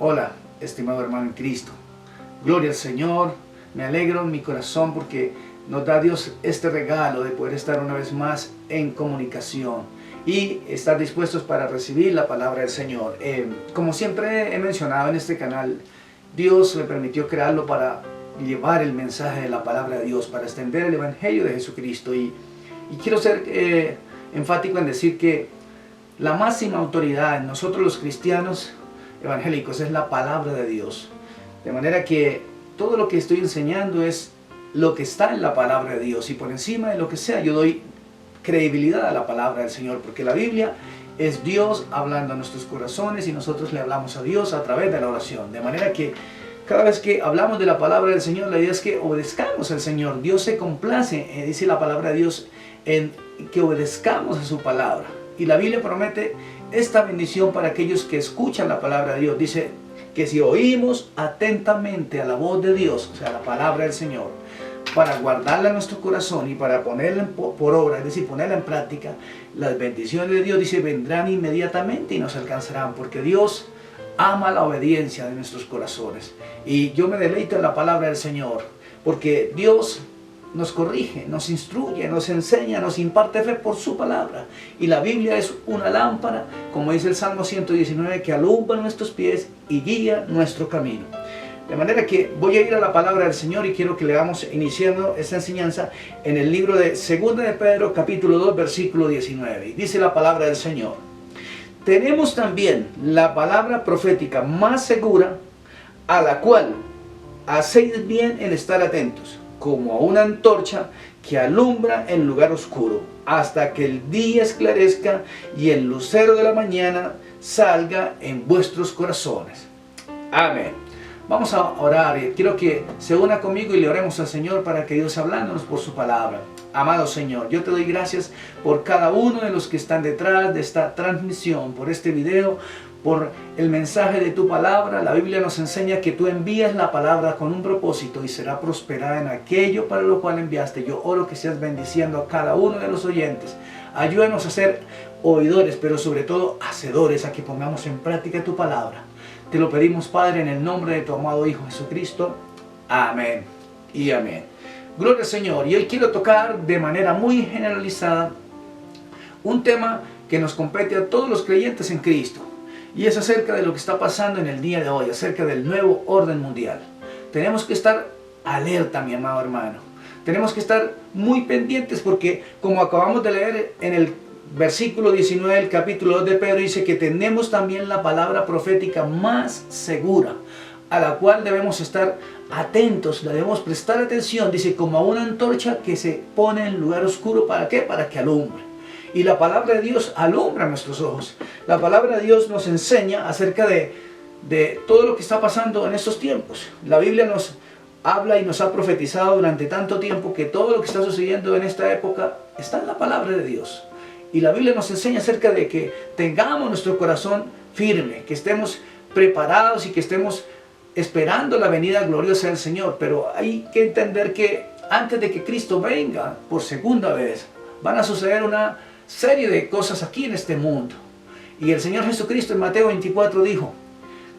Hola, estimado hermano en Cristo. Gloria al Señor. Me alegro en mi corazón porque nos da Dios este regalo de poder estar una vez más en comunicación y estar dispuestos para recibir la palabra del Señor. Como siempre he mencionado en este canal, Dios me permitió crearlo para llevar el mensaje de la palabra de Dios, para extender el Evangelio de Jesucristo. Y quiero ser enfático en decir que la máxima autoridad en nosotros los cristianos evangélicos es la palabra de Dios. De manera que todo lo que estoy enseñando es lo que está en la palabra de Dios, y por encima de lo que sea yo doy credibilidad a la palabra del Señor, porque la Biblia es Dios hablando a nuestros corazones y nosotros le hablamos a Dios a través de la oración. De manera que cada vez que hablamos de la palabra del Señor, la idea es que obedezcamos al Señor. Dios se complace, dice la palabra de Dios, en que obedezcamos a su palabra. Y la Biblia promete esta bendición para aquellos que escuchan la palabra de Dios. Dice que si oímos atentamente a la voz de Dios, o sea, la palabra del Señor, para guardarla en nuestro corazón y para ponerla por obra, es decir, ponerla en práctica, las bendiciones de Dios, dice, vendrán inmediatamente y nos alcanzarán, porque Dios ama la obediencia de nuestros corazones. Y yo me deleito en la palabra del Señor, porque Dios nos corrige, nos instruye, nos enseña, nos imparte fe por su palabra. Y la Biblia es una lámpara, como dice el Salmo 119, que alumbra nuestros pies y guía nuestro camino. De manera que voy a ir a la palabra del Señor y quiero que le vamos iniciando esta enseñanza en el libro de 2 de Pedro, capítulo 2, versículo 19. Y dice la palabra del Señor: tenemos también la palabra profética más segura, a la cual hacéis bien en estar atentos, como a una antorcha que alumbra en lugar oscuro, hasta que el día esclarezca y el lucero de la mañana salga en vuestros corazones. Amén. Vamos a orar y quiero que se una conmigo y le oremos al Señor para que Dios hablándonos por su palabra. Amado Señor, yo te doy gracias por cada uno de los que están detrás de esta transmisión, por este video, por el mensaje de tu palabra. La Biblia nos enseña que tú envías la palabra con un propósito y será prosperada en aquello para lo cual enviaste. Yo oro que seas bendiciendo a cada uno de los oyentes. Ayúdanos a ser oidores, pero sobre todo hacedores, a que pongamos en práctica tu palabra. Te lo pedimos, Padre, en el nombre de tu amado Hijo Jesucristo. Amén y amén. Gloria al Señor. Y hoy quiero tocar de manera muy generalizada un tema que nos compete a todos los creyentes en Cristo. Y es acerca de lo que está pasando en el día de hoy, acerca del nuevo orden mundial. Tenemos que estar alerta, mi amado hermano. Tenemos que estar muy pendientes porque, como acabamos de leer en el versículo 19 del capítulo 2 de Pedro, dice que tenemos también la palabra profética más segura, a la cual debemos estar atentos, le debemos prestar atención. Dice, como a una antorcha que se pone en lugar oscuro. ¿Para qué? Para que alumbre. Y la palabra de Dios alumbra nuestros ojos. La palabra de Dios nos enseña acerca de todo lo que está pasando en estos tiempos. La Biblia nos habla y nos ha profetizado durante tanto tiempo que todo lo que está sucediendo en esta época está en la palabra de Dios. Y la Biblia nos enseña acerca de que tengamos nuestro corazón firme, que estemos preparados y que estemos esperando la venida gloriosa del Señor. Pero hay que entender que antes de que Cristo venga por segunda vez, van a suceder una serie de cosas aquí en este mundo. Y el Señor Jesucristo en Mateo 24 dijo: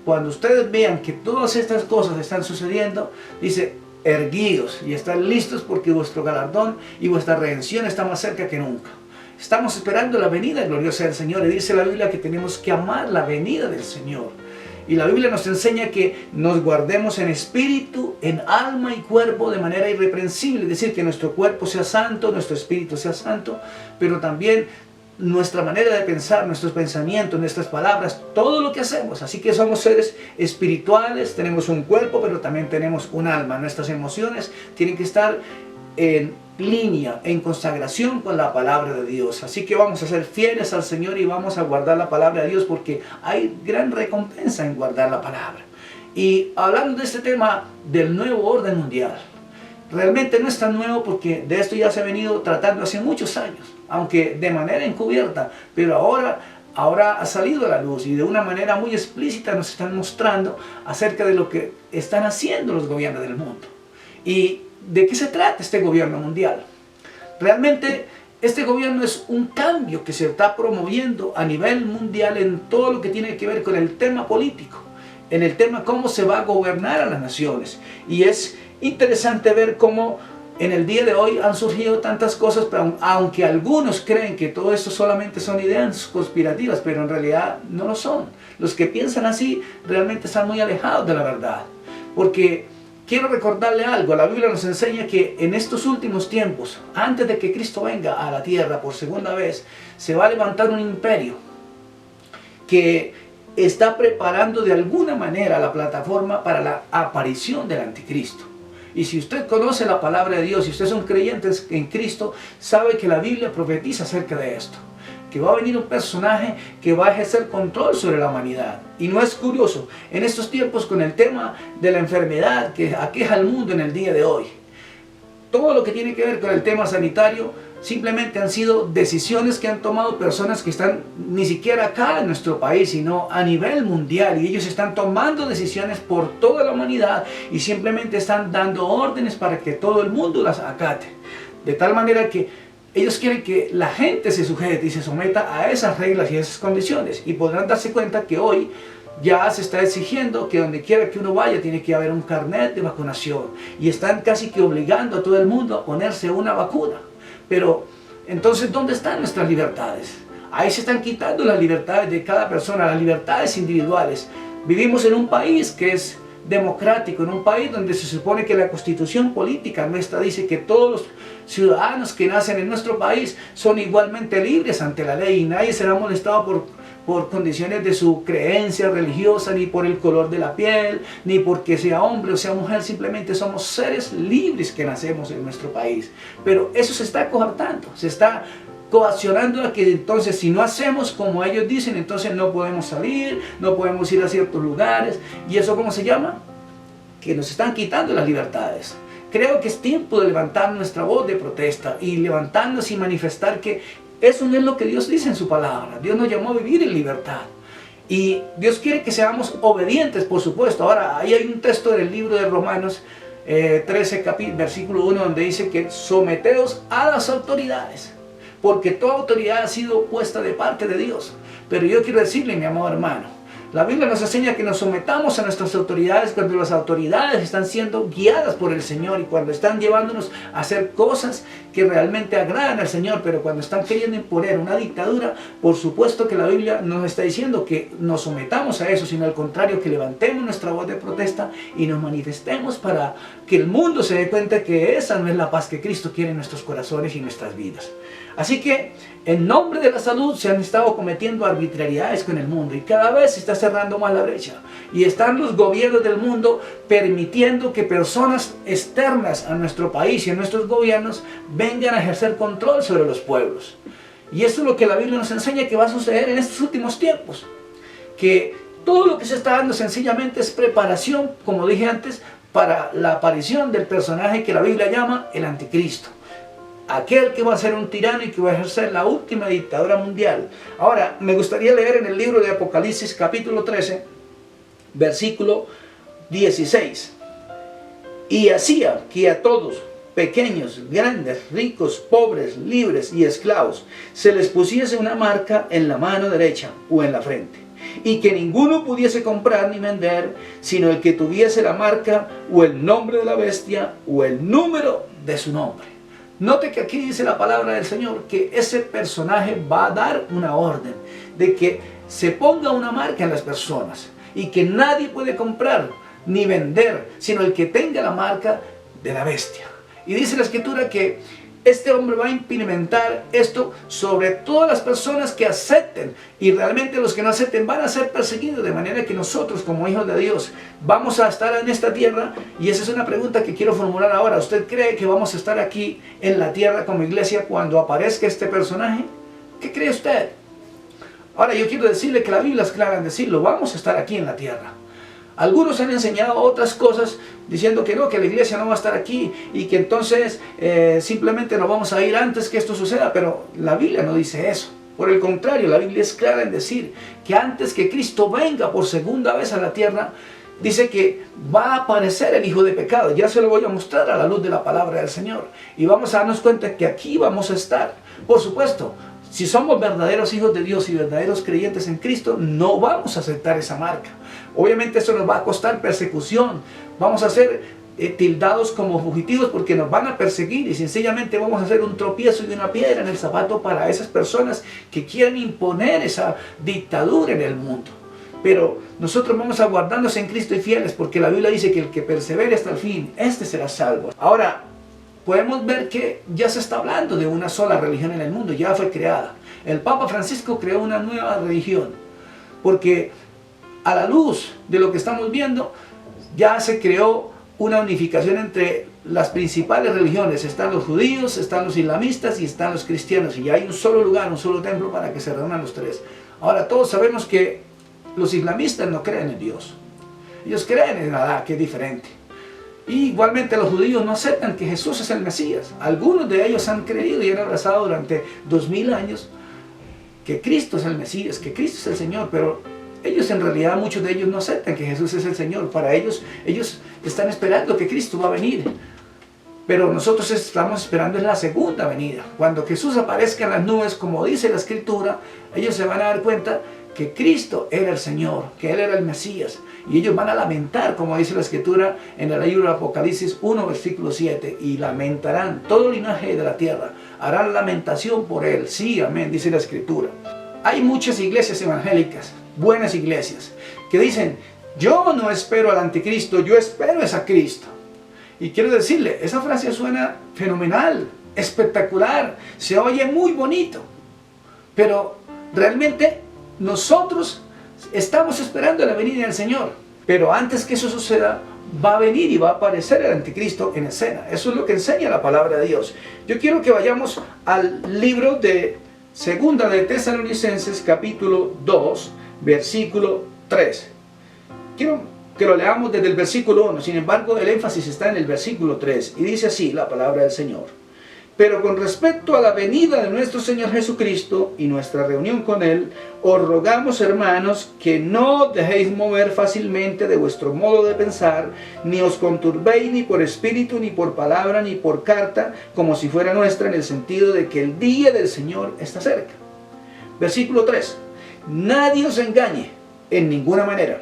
cuando ustedes vean que todas estas cosas están sucediendo, dice, erguidos y están listos, porque vuestro galardón y vuestra redención está más cerca que nunca. Estamos esperando la venida gloriosa del Señor, y dice la Biblia que tenemos que amar la venida del Señor. Y la Biblia nos enseña que nos guardemos en espíritu, en alma y cuerpo de manera irreprensible. Es decir, que nuestro cuerpo sea santo, nuestro espíritu sea santo, pero también nuestra manera de pensar, nuestros pensamientos, nuestras palabras, todo lo que hacemos. Así que somos seres espirituales, tenemos un cuerpo, pero también tenemos un alma. Nuestras emociones tienen que estar en línea, en consagración con la palabra de Dios. Así que vamos a ser fieles al Señor y vamos a guardar la palabra de Dios, porque hay gran recompensa en guardar la palabra. Y hablando de este tema del nuevo orden mundial, realmente no es tan nuevo, porque de esto ya se ha venido tratando hace muchos años, aunque de manera encubierta, pero ahora ha salido a la luz y de una manera muy explícita nos están mostrando acerca de lo que están haciendo los gobiernos del mundo. ¿Y de qué se trata este gobierno mundial? Realmente este gobierno es un cambio que se está promoviendo a nivel mundial en todo lo que tiene que ver con el tema político. en el tema cómo se va a gobernar a las naciones. Y es interesante ver cómo en el día de hoy han surgido tantas cosas, pero aunque algunos creen que todo esto solamente son ideas conspirativas, pero en realidad no lo son. Los que piensan así realmente están muy alejados de la verdad. Porque quiero recordarle algo, la Biblia nos enseña que en estos últimos tiempos, antes de que Cristo venga a la tierra por segunda vez, se va a levantar un imperio que está preparando de alguna manera la plataforma para la aparición del anticristo. Y si usted conoce la palabra de Dios, si usted es un creyente en Cristo, sabe que la Biblia profetiza acerca de esto. Que va a venir un personaje que va a ejercer control sobre la humanidad. Y no es curioso, en estos tiempos con el tema de la enfermedad que aqueja al mundo en el día de hoy, todo lo que tiene que ver con el tema sanitario, simplemente han sido decisiones que han tomado personas que están ni siquiera acá en nuestro país, sino a nivel mundial. Y ellos están tomando decisiones por toda la humanidad y simplemente están dando órdenes para que todo el mundo las acate. De tal manera que ellos quieren que la gente se sujete y se someta a esas reglas y a esas condiciones. Y podrán darse cuenta que hoy ya se está exigiendo que donde quiera que uno vaya tiene que haber un carnet de vacunación. Y están casi que obligando a todo el mundo a ponerse una vacuna. Pero entonces, ¿dónde están nuestras libertades? Ahí se están quitando las libertades de cada persona, las libertades individuales. Vivimos en un país que es democrático, en un país donde se supone que la constitución política nuestra dice que todos los ciudadanos que nacen en nuestro país son igualmente libres ante la ley y nadie será molestado por condiciones de su creencia religiosa, ni por el color de la piel, ni porque sea hombre o sea mujer. Simplemente somos seres libres que nacemos en nuestro país. Pero eso se está coartando, se está coaccionando a que entonces si no hacemos como ellos dicen, entonces no podemos salir, no podemos ir a ciertos lugares. ¿Y eso cómo se llama? Que nos están quitando las libertades. Creo que es tiempo de levantar nuestra voz de protesta y levantarnos y manifestar que eso no es lo que Dios dice en su palabra. Dios nos llamó a vivir en libertad. Y Dios quiere que seamos obedientes, por supuesto. Ahora, ahí hay un texto del libro de Romanos 13, versículo 1, donde dice que someteos a las autoridades, porque toda autoridad ha sido puesta de parte de Dios. Pero yo quiero decirle, mi amado hermano, la Biblia nos enseña que nos sometamos a nuestras autoridades cuando las autoridades están siendo guiadas por el Señor y cuando están llevándonos a hacer cosas que realmente agradan al Señor. Pero cuando están queriendo imponer una dictadura, por supuesto que la Biblia nos está diciendo que nos sometamos a eso, sino al contrario, que levantemos nuestra voz de protesta y nos manifestemos para que el mundo se dé cuenta que esa no es la paz que Cristo quiere en nuestros corazones y en nuestras vidas. Así que en nombre de la salud se han estado cometiendo arbitrariedades con el mundo y cada vez se está cerrando más la brecha. Y están los gobiernos del mundo permitiendo que personas externas a nuestro país y a nuestros gobiernos vengan a ejercer control sobre los pueblos. Y eso es lo que la Biblia nos enseña que va a suceder en estos últimos tiempos. Que todo lo que se está dando sencillamente es preparación, como dije antes, para la aparición del personaje que la Biblia llama el anticristo. Aquel que va a ser un tirano y que va a ejercer la última dictadura mundial. Ahora, me gustaría leer en el libro de Apocalipsis capítulo 13, versículo 16. Y hacía que a todos, pequeños, grandes, ricos, pobres, libres y esclavos, se les pusiese una marca en la mano derecha o en la frente, y que ninguno pudiese comprar ni vender, sino el que tuviese la marca o el nombre de la bestia o el número de su nombre. Note que aquí dice la palabra del Señor que ese personaje va a dar una orden de que se ponga una marca en las personas y que nadie puede comprar ni vender, sino el que tenga la marca de la bestia. Y dice la Escritura que este hombre va a implementar esto sobre todas las personas que acepten, y realmente los que no acepten van a ser perseguidos, de manera que nosotros como hijos de Dios vamos a estar en esta tierra. Y esa es una pregunta que quiero formular ahora. ¿Usted cree que vamos a estar aquí en la tierra como iglesia cuando aparezca este personaje? ¿Qué cree usted? Ahora yo quiero decirle que la Biblia es clara en decirlo, vamos a estar aquí en la tierra. Algunos han enseñado otras cosas diciendo que no, que la iglesia no va a estar aquí y que entonces simplemente nos vamos a ir antes que esto suceda, pero la Biblia no dice eso. Por el contrario, la Biblia es clara en decir que antes que Cristo venga por segunda vez a la tierra, dice que va a aparecer el hijo de pecado. Ya se lo voy a mostrar a la luz de la palabra del Señor y vamos a darnos cuenta que aquí vamos a estar. Por supuesto, Si somos verdaderos hijos de Dios y verdaderos creyentes en Cristo, no vamos a aceptar esa marca. Obviamente eso nos va a costar persecución. Vamos a ser tildados como fugitivos porque nos van a perseguir y sencillamente vamos a hacer un tropiezo y una piedra en el zapato para esas personas que quieren imponer esa dictadura en el mundo. Pero nosotros vamos a guardarnos en Cristo y fieles, porque la Biblia dice que el que persevere hasta el fin, este será salvo. Ahora, podemos ver que ya se está hablando de una sola religión en el mundo, ya fue creada. El Papa Francisco creó una nueva religión, porque a la luz de lo que estamos viendo, ya se creó una unificación entre las principales religiones. Están los judíos, están los islamistas y están los cristianos, y ya hay un solo lugar, un solo templo para que se reúnan los tres. Ahora, todos sabemos que los islamistas no creen en Dios. Ellos creen en Alá, que es diferente. Y igualmente los judíos no aceptan que Jesús es el Mesías. Algunos de ellos han creído y han abrazado durante 2000 años que Cristo es el Mesías, que Cristo es el Señor, pero ellos en realidad, muchos de ellos no aceptan que Jesús es el Señor. Para ellos están esperando que Cristo va a venir. Pero nosotros estamos esperando en la segunda venida. Cuando Jesús aparezca en las nubes, como dice la Escritura, ellos se van a dar cuenta que Cristo era el Señor, que Él era el Mesías. Y ellos van a lamentar, como dice la Escritura en el libro de Apocalipsis 1, versículo 7. Y lamentarán todo linaje de la tierra. Harán lamentación por Él. Sí, amén, dice la Escritura. Hay muchas iglesias evangélicas, buenas iglesias, que dicen, yo no espero al anticristo, yo espero es a Cristo. Y quiero decirle, esa frase suena fenomenal, espectacular, se oye muy bonito. Pero realmente nosotros estamos esperando la venida del Señor. Pero antes que eso suceda, va a venir y va a aparecer el anticristo en escena. Eso es lo que enseña la palabra de Dios. Yo quiero que vayamos al libro de Segunda de Tesalonicenses, capítulo 2, versículo 3. Quiero que lo leamos desde el versículo 1, sin embargo el énfasis está en el versículo 3, y dice así la palabra del Señor. Pero con respecto a la venida de nuestro Señor Jesucristo y nuestra reunión con Él, os rogamos, hermanos, que no dejéis mover fácilmente de vuestro modo de pensar, ni os conturbéis ni por espíritu, ni por palabra, ni por carta, como si fuera nuestra, en el sentido de que el día del Señor está cerca. Versículo 3. Nadie os engañe en ninguna manera,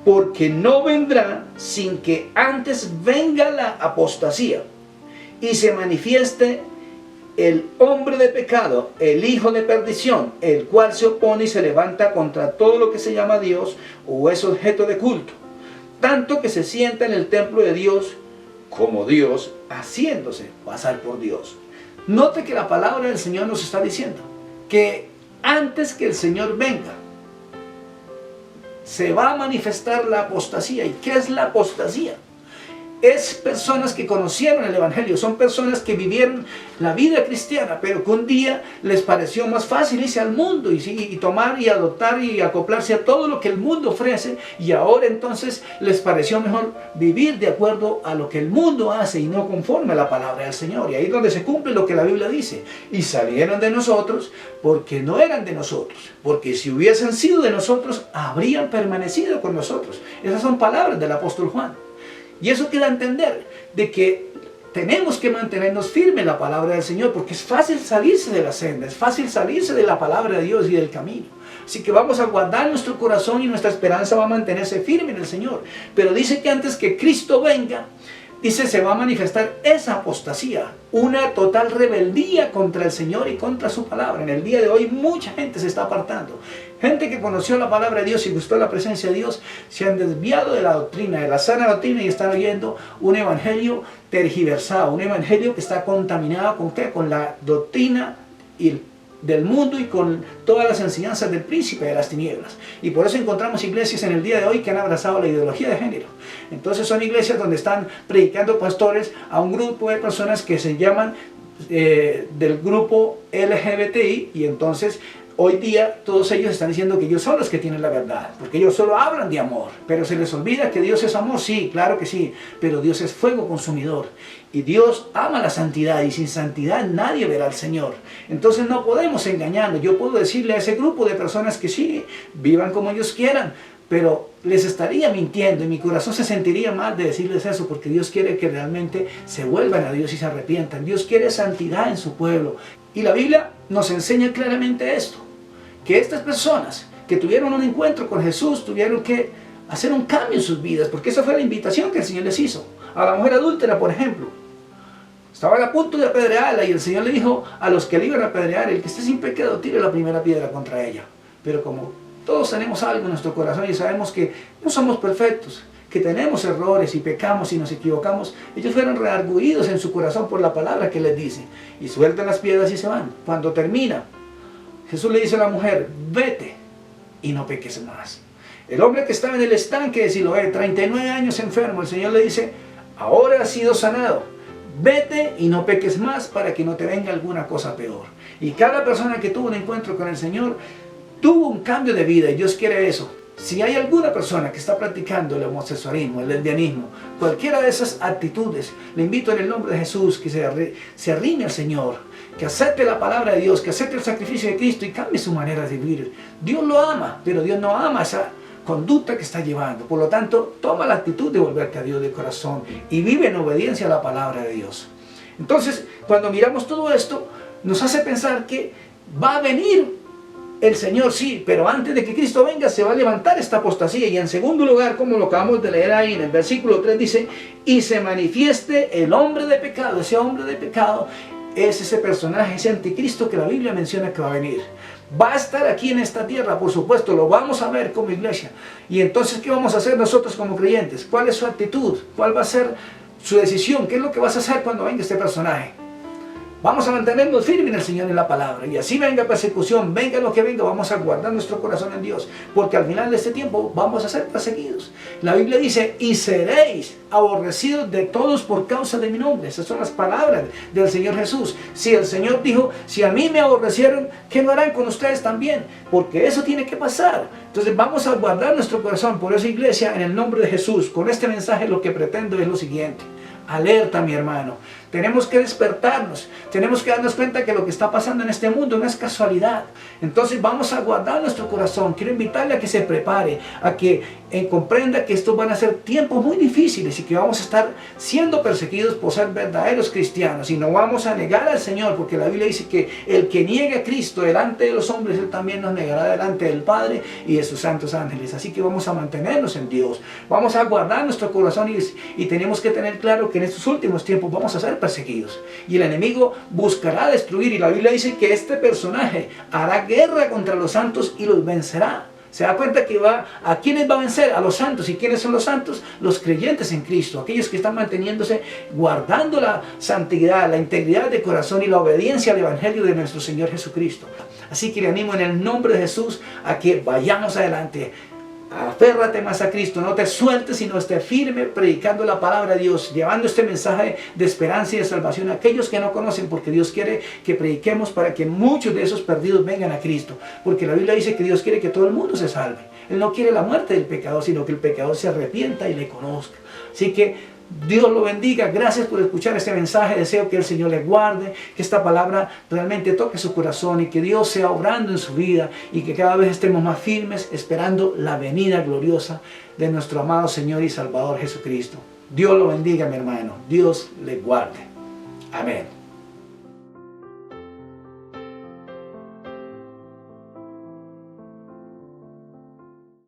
porque no vendrá sin que antes venga la apostasía y se manifieste el hombre de pecado, el hijo de perdición, el cual se opone y se levanta contra todo lo que se llama Dios o es objeto de culto, tanto que se sienta en el templo de Dios como Dios, haciéndose pasar por Dios. Note que la palabra del Señor nos está diciendo que antes que el Señor venga, se va a manifestar la apostasía. ¿Y qué es la apostasía? Es personas que conocieron el Evangelio, son personas que vivieron la vida cristiana, pero que un día les pareció más fácil irse al mundo y tomar y adoptar y acoplarse a todo lo que el mundo ofrece, y ahora entonces les pareció mejor vivir de acuerdo a lo que el mundo hace y no conforme a la palabra del Señor. Y ahí es donde se cumple lo que la Biblia dice: y salieron de nosotros porque no eran de nosotros, porque si hubiesen sido de nosotros habrían permanecido con nosotros. Esas son palabras del apóstol Juan. Y eso quiere entender de que tenemos que mantenernos firmes en la palabra del Señor, porque es fácil salirse de la senda, es fácil salirse de la palabra de Dios y del camino. Así que vamos a guardar nuestro corazón y nuestra esperanza va a mantenerse firme en el Señor. Pero dice que antes que Cristo venga, dice, se va a manifestar esa apostasía, una total rebeldía contra el Señor y contra su palabra. En el día de hoy mucha gente se está apartando. Gente que conoció la palabra de Dios y gustó la presencia de Dios, se han desviado de la doctrina, de la sana doctrina, y están oyendo un evangelio tergiversado, un evangelio que está contaminado ¿con qué? Con la doctrina del mundo y con todas las enseñanzas del príncipe de las tinieblas. Y por eso encontramos iglesias en el día de hoy que han abrazado la ideología de género. Entonces son iglesias donde están predicando pastores a un grupo de personas que se llaman del grupo LGBTI, y entonces hoy día todos ellos están diciendo que ellos son los que tienen la verdad, porque ellos solo hablan de amor, pero se les olvida que Dios es amor. Sí, claro que sí, pero Dios es fuego consumidor, y Dios ama la santidad, y sin santidad nadie verá al Señor. Entonces no podemos engañarnos. Yo puedo decirle a ese grupo de personas que sí, vivan como ellos quieran, pero les estaría mintiendo y mi corazón se sentiría mal de decirles eso, porque Dios quiere que realmente se vuelvan a Dios y se arrepientan. Dios quiere santidad en su pueblo. Y la Biblia nos enseña claramente esto, que estas personas que tuvieron un encuentro con Jesús tuvieron que hacer un cambio en sus vidas, porque esa fue la invitación que el Señor les hizo. A la mujer adúltera, por ejemplo, estaban a punto de apedrearla y el Señor le dijo a los que le iban a apedrear: el que esté sin pecado tire la primera piedra contra ella. Pero como todos tenemos algo en nuestro corazón y sabemos que no somos perfectos, que tenemos errores y pecamos y nos equivocamos, ellos fueron redargüidos en su corazón por la palabra que les dice y sueltan las piedras y se van. Cuando termina, Jesús le dice a la mujer: vete y no peques más. El hombre que estaba en el estanque de Siloé, 39 años enfermo, el Señor le dice: ahora has sido sanado, vete y no peques más para que no te venga alguna cosa peor. Y cada persona que tuvo un encuentro con el Señor tuvo un cambio de vida, y Dios quiere eso. Si hay alguna persona que está practicando el homosexualismo, el lesbianismo, cualquiera de esas actitudes, le invito en el nombre de Jesús que se arrime al Señor, que acepte la palabra de Dios, que acepte el sacrificio de Cristo y cambie su manera de vivir. Dios lo ama, pero Dios no ama esa conducta que está llevando. Por lo tanto, toma la actitud de volverte a Dios de corazón y vive en obediencia a la palabra de Dios. Entonces, cuando miramos todo esto, nos hace pensar que va a venir el Señor, sí, pero antes de que Cristo venga se va a levantar esta apostasía. Y en segundo lugar, como lo acabamos de leer ahí en el versículo 3, dice: y se manifieste el hombre de pecado. Ese hombre de pecado es ese personaje, ese anticristo que la Biblia menciona que va a venir. Va a estar aquí en esta tierra, por supuesto, lo vamos a ver como iglesia. Y entonces, ¿qué vamos a hacer nosotros como creyentes? ¿Cuál es su actitud? ¿Cuál va a ser su decisión? ¿Qué es lo que vas a hacer cuando venga este personaje? Vamos a mantenernos firmes en el Señor y en la palabra. Y así venga persecución, venga lo que venga, vamos a guardar nuestro corazón en Dios. Porque al final de este tiempo vamos a ser perseguidos. La Biblia dice: y seréis aborrecidos de todos por causa de mi nombre. Esas son las palabras del Señor Jesús. Si el Señor dijo: si a mí me aborrecieron, ¿qué no harán con ustedes también? Porque eso tiene que pasar. Entonces vamos a guardar nuestro corazón. Por eso, iglesia, en el nombre de Jesús, con este mensaje lo que pretendo es lo siguiente. Alerta, mi hermano. Tenemos que despertarnos. Tenemos que darnos cuenta que lo que está pasando en este mundo no es casualidad. Entonces vamos a guardar nuestro corazón. Quiero invitarle a que se prepare, a que comprenda que estos van a ser tiempos muy difíciles y que vamos a estar siendo perseguidos por ser verdaderos cristianos. Y no vamos a negar al Señor, porque la Biblia dice que el que niegue a Cristo delante de los hombres, Él también nos negará delante del Padre y de sus santos ángeles. Así que vamos a mantenernos en Dios. Vamos a guardar nuestro corazón y tenemos que tener claro que en estos últimos tiempos vamos a ser perseguidos. Y el enemigo buscará destruir. Y la Biblia dice que este personaje hará guerra contra los santos y los vencerá. Se da cuenta que ¿a quiénes va a vencer? A los santos. ¿Y quiénes son los santos? Los creyentes en Cristo. Aquellos que están manteniéndose, guardando la santidad, la integridad de corazón y la obediencia al Evangelio de nuestro Señor Jesucristo. Así que le animo en el nombre de Jesús a que vayamos adelante. Aférrate más a Cristo, no te sueltes, sino esté firme predicando la palabra de Dios, llevando este mensaje de esperanza y de salvación a aquellos que no conocen, porque Dios quiere que prediquemos para que muchos de esos perdidos vengan a Cristo, porque la Biblia dice que Dios quiere que todo el mundo se salve. Él no quiere la muerte del pecador, sino que el pecador se arrepienta y le conozca. Así que Dios lo bendiga. Gracias por escuchar este mensaje. Deseo que el Señor le guarde, que esta palabra realmente toque su corazón y que Dios sea obrando en su vida y que cada vez estemos más firmes esperando la venida gloriosa de nuestro amado Señor y Salvador Jesucristo. Dios lo bendiga, mi hermano. Dios le guarde. Amén.